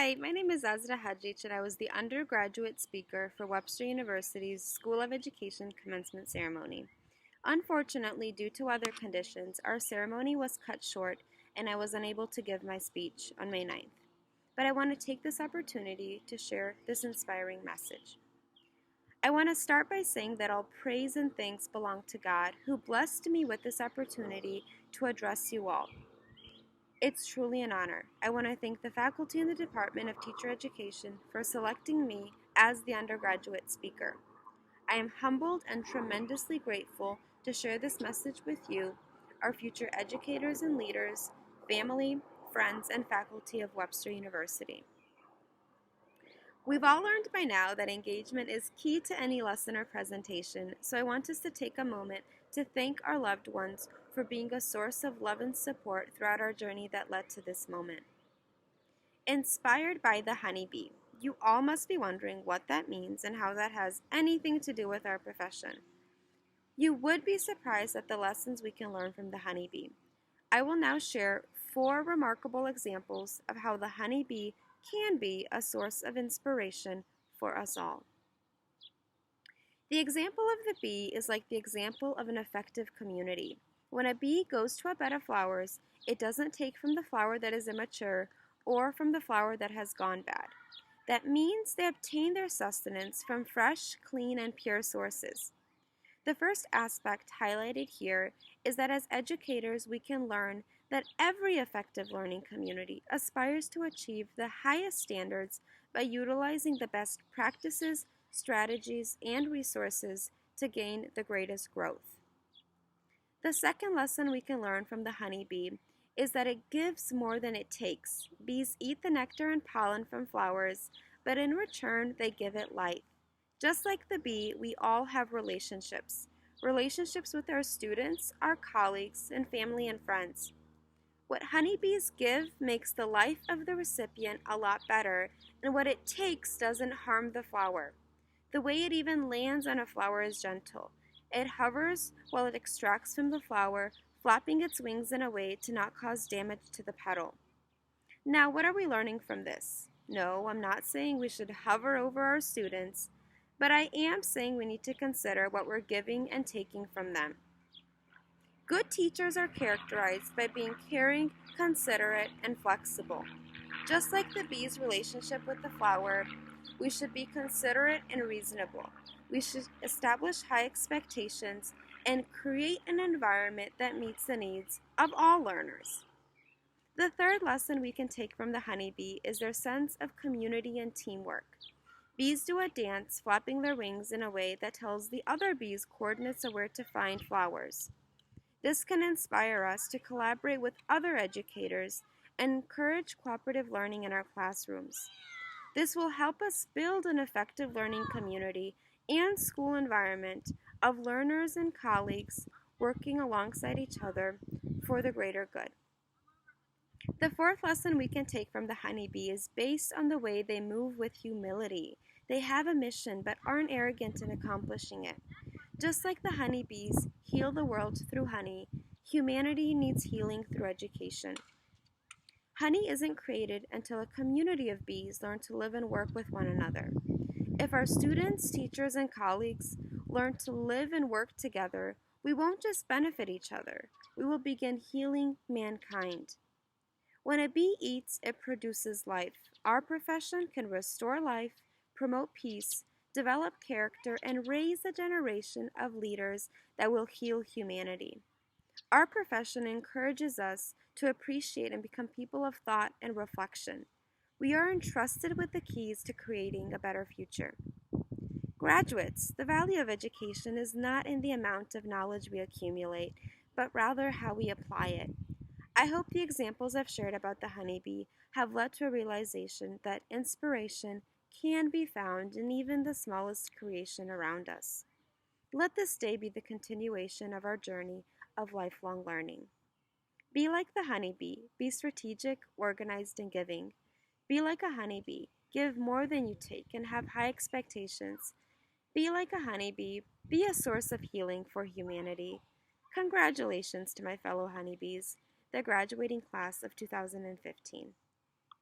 Hi, my name is Azra Hadzic, and I was the undergraduate speaker for Webster University's School of Education commencement ceremony. Unfortunately, due to weather conditions, our ceremony was cut short and I was unable to give my speech on May 9th. But I want to take this opportunity to share this inspiring message. I want to start by saying that all praise and thanks belong to God, who blessed me with this opportunity to address you all. It's truly an honor. I want to thank the faculty in the Department of Teacher Education for selecting me as the undergraduate speaker. I am humbled and tremendously grateful to share this message with you, our future educators and leaders, family, friends, and faculty of Webster University. We've all learned by now that engagement is key to any lesson or presentation, so I want us to take a moment to thank our loved ones for being a source of love and support throughout our journey that led to this moment. Inspired by the honeybee. You all must be wondering what that means and how that has anything to do with our profession. You would be surprised at the lessons we can learn from the honeybee. I will now share 4 remarkable examples of how the honeybee can be a source of inspiration for us all. The example of the bee is like the example of an effective community. When a bee goes to a bed of flowers, it doesn't take from the flower that is immature or from the flower that has gone bad. That means they obtain their sustenance from fresh, clean, and pure sources. The first aspect highlighted here is that as educators, we can learn that every effective learning community aspires to achieve the highest standards by utilizing the best practices, strategies, and resources to gain the greatest growth. The second lesson we can learn from the honeybee is that it gives more than it takes. Bees eat the nectar and pollen from flowers, but in return, they give it life. Just like the bee, we all have relationships. Relationships with our students, our colleagues, and family and friends. What honeybees give makes the life of the recipient a lot better, and what it takes doesn't harm the flower. The way it even lands on a flower is gentle. It hovers while it extracts from the flower, flapping its wings in a way to not cause damage to the petal. Now, what are we learning from this? No, I'm not saying we should hover over our students, but I am saying we need to consider what we're giving and taking from them. Good teachers are characterized by being caring, considerate, and flexible. Just like the bee's relationship with the flower, we should be considerate and reasonable. We should establish high expectations and create an environment that meets the needs of all learners. The third lesson we can take from the honeybee is their sense of community and teamwork. Bees do a dance, flapping their wings in a way that tells the other bees coordinates of where to find flowers. This can inspire us to collaborate with other educators and encourage cooperative learning in our classrooms. This will help us build an effective learning community and school environment of learners and colleagues working alongside each other for the greater good. The fourth lesson we can take from the honeybee is based on the way they move with humility. They have a mission but aren't arrogant in accomplishing it. Just like the honeybees heal the world through honey, humanity needs healing through education. Honey isn't created until a community of bees learn to live and work with one another. If our students, teachers, and colleagues learn to live and work together, we won't just benefit each other, we will begin healing mankind. When a bee eats, it produces life. Our profession can restore life, promote peace, develop character, and raise a generation of leaders that will heal humanity. Our profession encourages us to appreciate and become people of thought and reflection. We are entrusted with the keys to creating a better future. Graduates, the value of education is not in the amount of knowledge we accumulate, but rather how we apply it. I hope the examples I've shared about the honeybee have led to a realization that inspiration can be found in even the smallest creation around us. Let this day be the continuation of our journey of lifelong learning. Be like the honeybee, be strategic, organized, and giving. Be like a honeybee, give more than you take, and have high expectations. Be like a honeybee, be a source of healing for humanity. Congratulations to my fellow honeybees, the graduating class of 2015.